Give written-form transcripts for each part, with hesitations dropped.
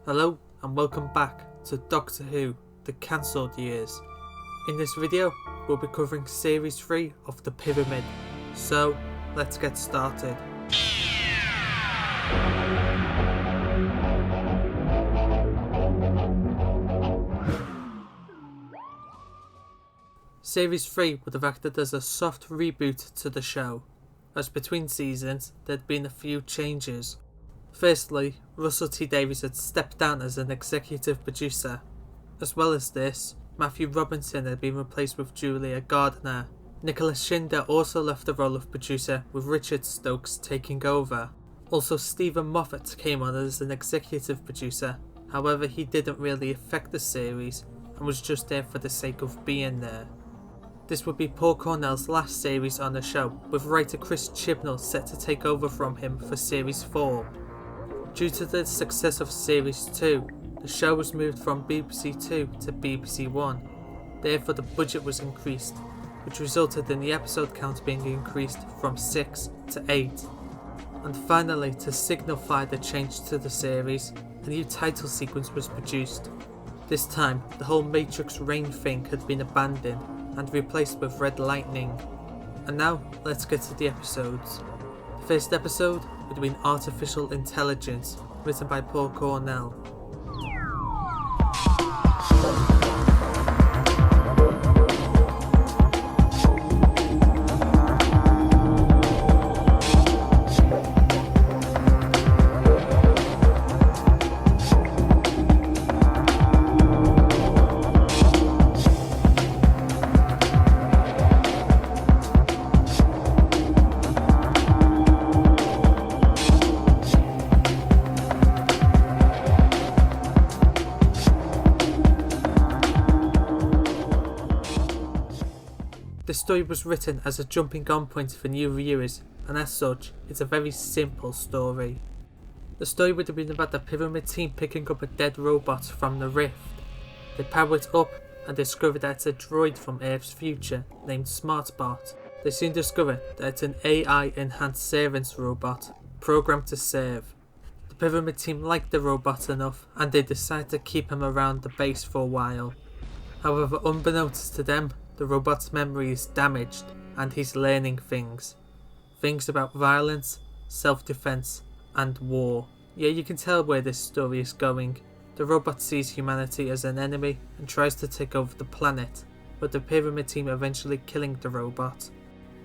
Hello and welcome back to Doctor Who, The Cancelled Years. In this video, we'll be covering Series 3 of The Pyramid, so let's get started. Series 3 would have acted as a soft reboot to the show, as between seasons there'd been a few changes. Firstly, Russell T Davies had stepped down as an executive producer. As well as this, Matthew Robinson had been replaced with Julia Gardner. Nicholas Shinder also left the role of producer, with Richard Stokes taking over. Also, Stephen Moffat came on as an executive producer, however he didn't really affect the series and was just there for the sake of being there. This would be Paul Cornell's last series on the show, with writer Chris Chibnall set to take over from him for Series 4. Due to the success of Series 2, the show was moved from BBC 2 to BBC 1, therefore the budget was increased, which resulted in the episode count being increased from 6 to 8. And finally, to signify the change to the series, a new title sequence was produced. This time, the whole Matrix Rain thing had been abandoned and replaced with Red Lightning. And now, let's get to the episodes. The first episode would be Artificial Intelligence, written by Paul Cornell. The story was written as a jumping on point for new viewers, and as such, it's a very simple story. The story would have been about the Pyramid team picking up a dead robot from the Rift. They power it up and discover that it's a droid from Earth's future named SmartBot. They soon discover that it's an AI-enhanced servants robot, programmed to serve. The Pyramid team like the robot enough, and they decide to keep him around the base for a while. However, unbeknownst to them, the robot's memory is damaged and he's learning things. Things about violence, self-defense and war. Yeah, you can tell where this story is going. The robot sees humanity as an enemy and tries to take over the planet, with the Pyramid team eventually killing the robot.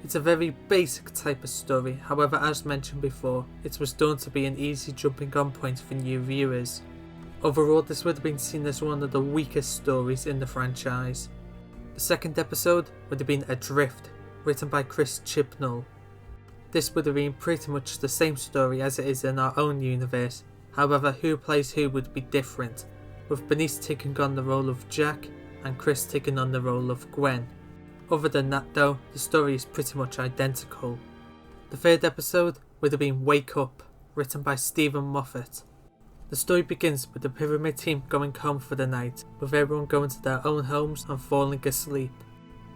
It's a very basic type of story, however as mentioned before, it was done to be an easy jumping on point for new viewers. Overall, this would have been seen as one of the weakest stories in the franchise. The second episode would have been Adrift, written by Chris Chibnall. This would have been pretty much the same story as it is in our own universe, however who plays who would be different, with Bernice taking on the role of Jack and Chris taking on the role of Gwen. Other than that though, the story is pretty much identical. The third episode would have been Wake Up, written by Stephen Moffat. The story begins with the Pyramid team going home for the night, with everyone going to their own homes and falling asleep.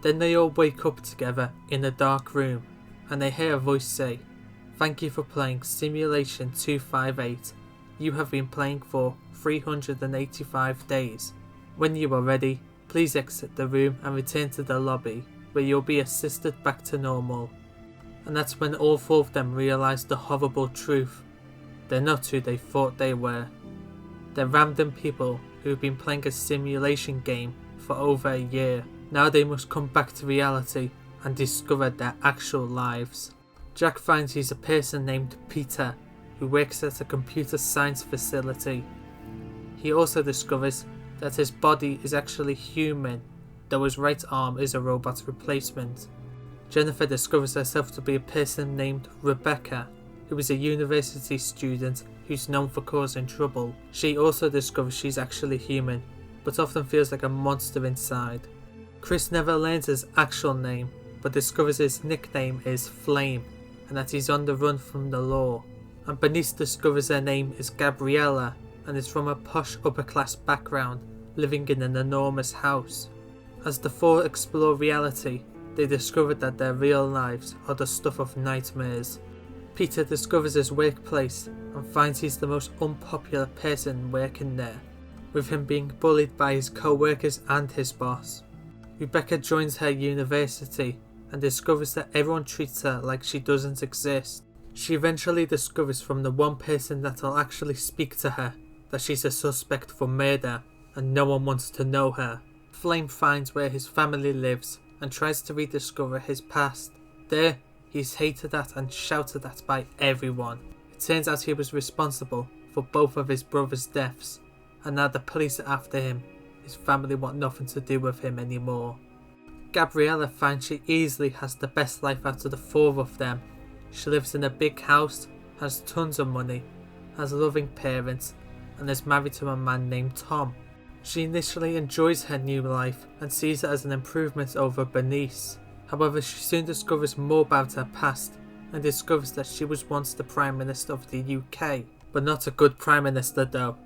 Then they all wake up together in a dark room, and they hear a voice say, "Thank you for playing Simulation 258. You have been playing for 385 days. When you are ready, please exit the room and return to the lobby, where you'll be assisted back to normal." And that's when all four of them realise the horrible truth. They're not who they thought they were. They're random people who've been playing a simulation game for over a year. Now they must come back to reality and discover their actual lives. Jack finds he's a person named Peter, who works at a computer science facility. He also discovers that his body is actually human, though his right arm is a robot replacement. Jennifer discovers herself to be a person named Rebecca, who is a university student who's known for causing trouble. She also discovers she's actually human, but often feels like a monster inside. Chris never learns his actual name, but discovers his nickname is Flame, and that he's on the run from the law. And Bernice discovers her name is Gabriella, and is from a posh upper class background, living in an enormous house. As the four explore reality, they discover that their real lives are the stuff of nightmares. Peter discovers his workplace and finds he's the most unpopular person working there, with him being bullied by his co-workers and his boss. Rebecca joins her university and discovers that everyone treats her like she doesn't exist. She eventually discovers from the one person that'll actually speak to her that she's a suspect for murder and no one wants to know her. Flame finds where his family lives and tries to rediscover his past. There, he's hated at and shouted at by everyone. It turns out he was responsible for both of his brothers' deaths, and now the police are after him. His family want nothing to do with him anymore. Gabriella finds she easily has the best life out of the four of them. She lives in a big house, has tons of money, has loving parents, and is married to a man named Tom. She initially enjoys her new life and sees it as an improvement over Bernice. However, she soon discovers more about her past and discovers that she was once the Prime Minister of the UK, but not a good Prime Minister though.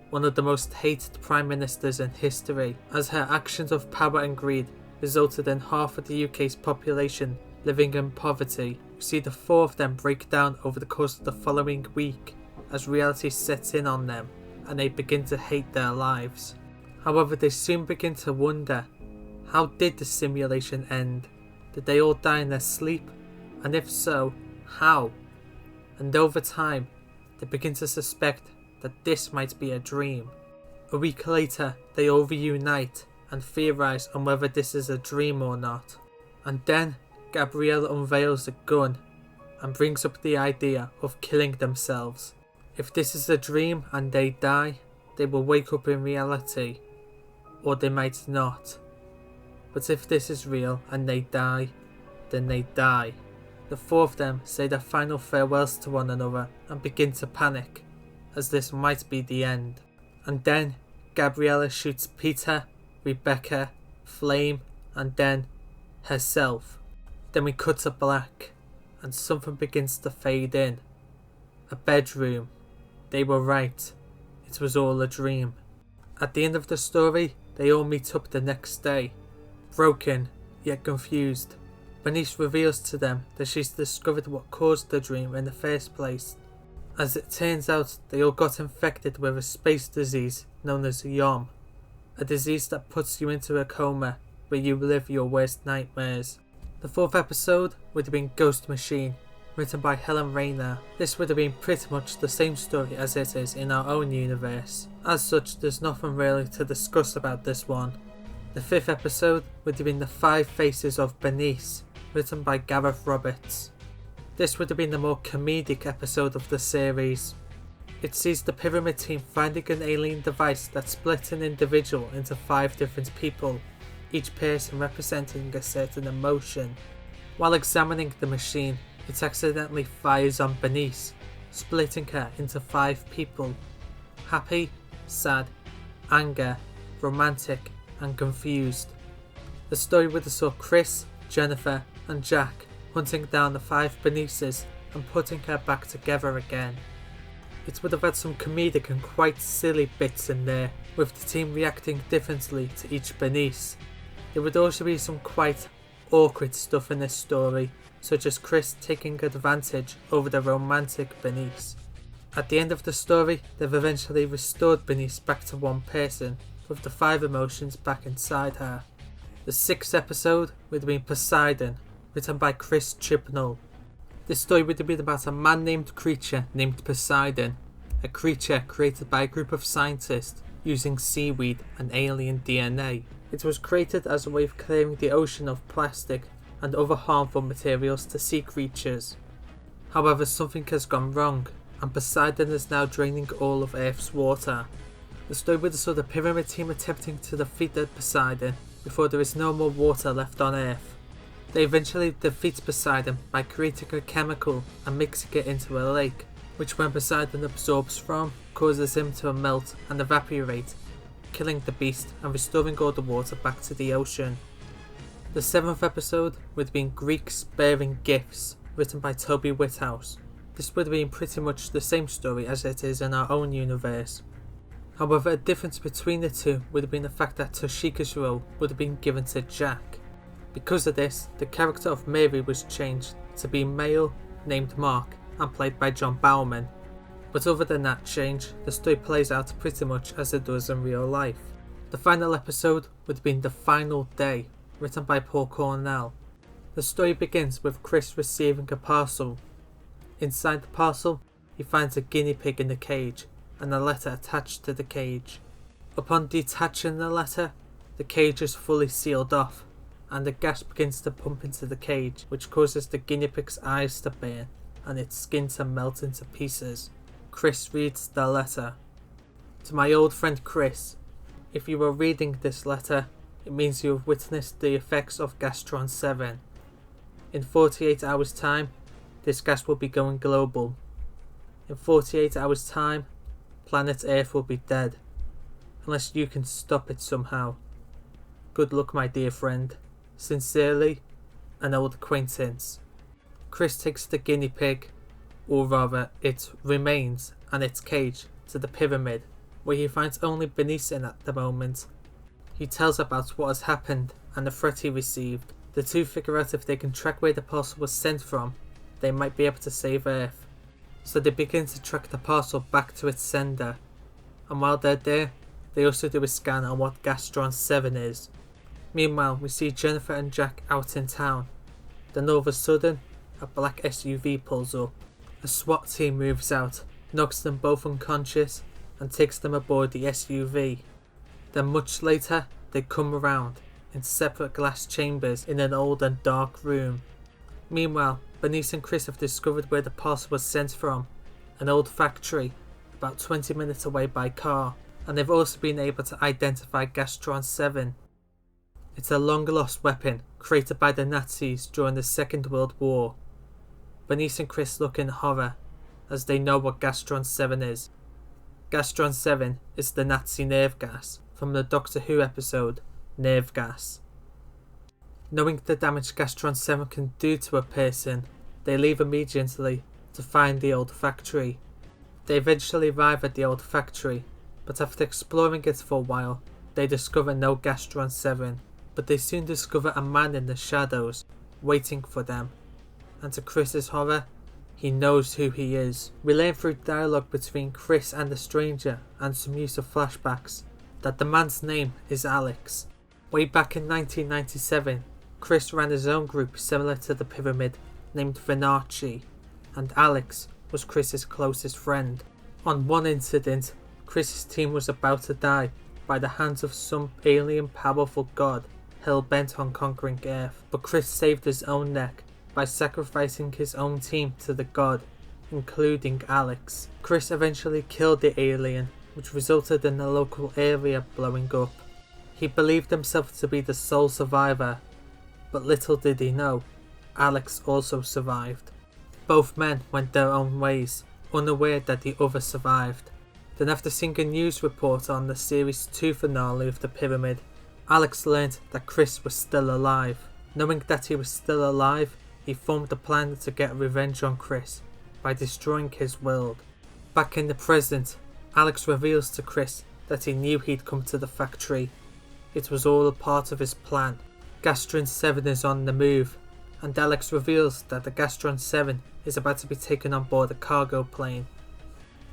One of the most hated Prime Ministers in history, as her actions of power and greed resulted in half of the UK's population living in poverty. We see the four of them break down over the course of the following week as reality sets in on them and they begin to hate their lives. However, they soon begin to wonder, how did the simulation end? Did they all die in their sleep? And if so, how? And over time, they begin to suspect that this might be a dream. A week later, they all reunite and theorise on whether this is a dream or not. And then, Gabriella unveils a gun and brings up the idea of killing themselves. If this is a dream and they die, they will wake up in reality, or they might not. But if this is real and they die, then they die. The four of them say their final farewells to one another and begin to panic, as this might be the end. And then Gabriella shoots Peter, Rebecca, Flame, and then herself. Then we cut to black, and something begins to fade in. A bedroom. They were right. It was all a dream. At the end of the story, they all meet up the next day, broken yet confused. Bernice reveals to them that she's discovered what caused the dream in the first place. As it turns out, they all got infected with a space disease known as Yom, a disease that puts you into a coma where you live your worst nightmares. The fourth episode would have been Ghost Machine, written by Helen Rayner. This would have been pretty much the same story as it is in our own universe. As such, there's nothing really to discuss about this one. The fifth episode would have been The Five Faces of Bernice, written by Gareth Roberts. This would have been the more comedic episode of the series. It sees the pyramid team finding an alien device that splits an individual into 5 different people, each person representing a certain emotion. While examining the machine, it accidentally fires on Bernice, splitting her into 5 people: happy, sad, anger, romantic, and confused. The story would have saw Chris, Jennifer, and Jack hunting down the 5 Bernices and putting her back together again. It would have had some comedic and quite silly bits in there, with the team reacting differently to each Bernice. There would also be some quite awkward stuff in this story, such as Chris taking advantage over the romantic Bernice. At the end of the story, they've eventually restored Bernice back to one person, with the 5 emotions back inside her. The 6th episode would have been Poseidon, written by Chris Chibnall. This story would have been about a man-named creature named Poseidon, a creature created by a group of scientists using seaweed and alien DNA. It was created as a way of clearing the ocean of plastic and other harmful materials to sea creatures. However, something has gone wrong, and Poseidon is now draining all of Earth's water. The story would have saw the pyramid team attempting to defeat the Poseidon before there is no more water left on Earth. They eventually defeat Poseidon by creating a chemical and mixing it into a lake, which when Poseidon absorbs from, causes him to melt and evaporate, killing the beast and restoring all the water back to the ocean. The 7th episode would have been Greeks Bearing Gifts, written by Toby Whithouse. This would have been pretty much the same story as it is in our own universe. However, a difference between the two would have been the fact that Toshika's role would have been given to Jack. Because of this, the character of Mary was changed to be male, named Mark, and played by John Bowerman. But other than that change, the story plays out pretty much as it does in real life. The final episode would have been The Final Day, written by Paul Cornell. The story begins with Chris receiving a parcel. Inside the parcel, he finds a guinea pig in a cage and a letter attached to the cage. Upon detaching the letter, the cage is fully sealed off, and the gas begins to pump into the cage, which causes the guinea pig's eyes to burn and its skin to melt into pieces. Chris reads the letter. To my old friend Chris, if you are reading this letter, it means you have witnessed the effects of Gastron 7. In 48 hours time, this gas will be going global. In 48 hours time, planet Earth will be dead, unless you can stop it somehow. Good luck, my dear friend. Sincerely, an old acquaintance. Chris takes the guinea pig, or rather its remains and its cage, to the pyramid, where he finds only Bernice in at the moment. He tells about what has happened and the threat he received. The two figure out if they can track where the parcel was sent from, they might be able to save Earth. So they begin to track the parcel back to its sender, and while they're there, they also do a scan on what Gastron 7 is. Meanwhile, we see Jennifer and Jack out in town. Then all of a sudden, a black SUV pulls up. A SWAT team moves out, knocks them both unconscious, and takes them aboard the SUV. Then much later, they come around in separate glass chambers in an old and dark room. Meanwhile, Bernice and Chris have discovered where the parcel was sent from, an old factory about 20 minutes away by car, and they've also been able to identify Gastron 7. It's a long-lost weapon created by the Nazis during the Second World War. Bernice and Chris look in horror as they know what Gastron 7 is. Gastron 7 is the Nazi nerve gas from the Doctor Who episode Nerve Gas. Knowing the damage Gastron 7 can do to a person, they leave immediately to find the old factory. They eventually arrive at the old factory, but after exploring it for a while, they discover no Gastron 7, but they soon discover a man in the shadows, waiting for them, and to Chris's horror, he knows who he is. We learn through dialogue between Chris and the stranger and some use of flashbacks that the man's name is Alex. Way back in 1997, Chris ran his own group similar to the pyramid named Vernace, and Alex was Chris's closest friend. On one incident, Chris's team was about to die by the hands of some alien powerful god hell-bent on conquering Earth, but Chris saved his own neck by sacrificing his own team to the god, including Alex. Chris eventually killed the alien, which resulted in the local area blowing up. He believed himself to be the sole survivor, but little did he know, Alex also survived. Both men went their own ways, unaware that the other survived. Then after seeing a news report on the Series 2 finale of the Pyramid, Alex learned that Chris was still alive. Knowing that he was still alive, he formed a plan to get revenge on Chris by destroying his world. Back in the present, Alex reveals to Chris that he knew he'd come to the factory. It was all a part of his plan. Gastron 7 is on the move, and Alex reveals that the Gastron 7 is about to be taken on board a cargo plane,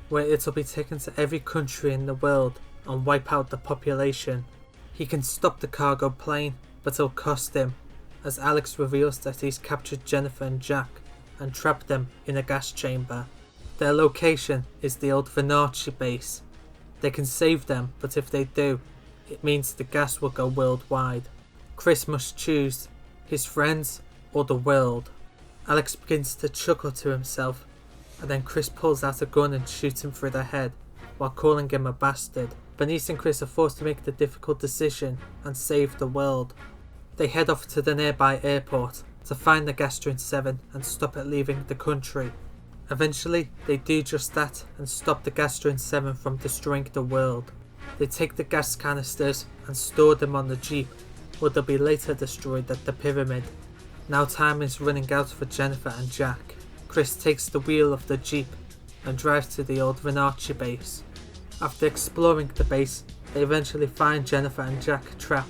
where it'll be taken to every country in the world and wipe out the population. He can stop the cargo plane, but it'll cost him, as Alex reveals that he's captured Jennifer and Jack and trapped them in a gas chamber. Their location is the old Vernace base. They can save them, but if they do, it means the gas will go worldwide. Chris must choose his friends or the world. Alex begins to chuckle to himself, and then Chris pulls out a gun and shoots him through the head while calling him a bastard. Bernice and Chris are forced to make the difficult decision and save the world. They head off to the nearby airport to find the Gastron 7 and stop it leaving the country. Eventually, they do just that and stop the Gastron 7 from destroying the world. They take the gas canisters and store them on the jeep, where they'll be later destroyed at the pyramid. Now time is running out for Jennifer and Jack. Chris takes the wheel of the jeep and drives to the old Vernace base. After exploring the base, they eventually find Jennifer and Jack trapped,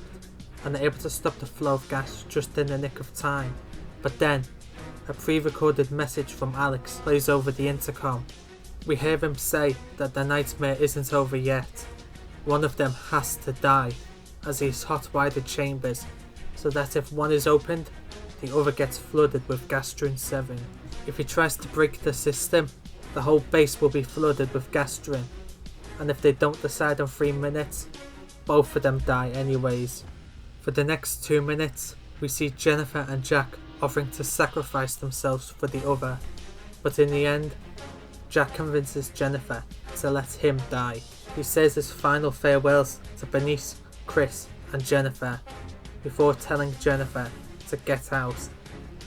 and are able to stop the flow of gas just in the nick of time. But then, a pre-recorded message from Alex plays over the intercom. We hear him say that the nightmare isn't over yet. One of them has to die, as he's hot-wired chambers, so that if one is opened, the other gets flooded with gastrin 7. If he tries to break the system, the whole base will be flooded with gastrin, and if they don't decide in 3 minutes, both of them die anyways. For the next 2 minutes, we see Jennifer and Jack offering to sacrifice themselves for the other, but in the end, Jack convinces Jennifer to let him die. He says his final farewells to Bernice, Chris and Jennifer, before telling Jennifer to get out.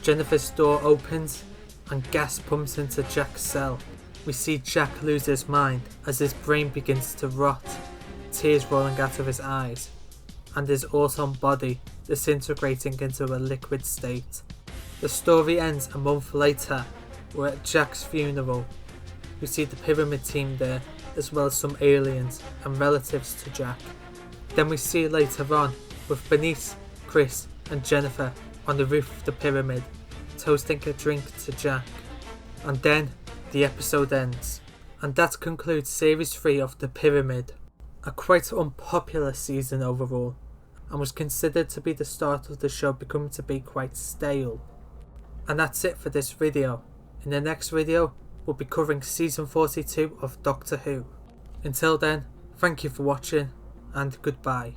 Jennifer's door opens and gas pumps into Jack's cell. We see Jack lose his mind as his brain begins to rot, tears rolling out of his eyes, and his awesome body disintegrating into a liquid state. The story ends a month later. We're at Jack's funeral. We see the pyramid team there, as well as some aliens and relatives to Jack. Then we see later on with Bernice, Chris and Jennifer on the roof of the pyramid, toasting a drink to Jack. And then the episode ends. And that concludes series 3 of The Pyramid. A quite unpopular season overall, and was considered to be the start of the show becoming to be quite stale. And that's it for this video. In the next video, we'll be covering season 42 of Doctor Who. Until then, thank you for watching, and goodbye.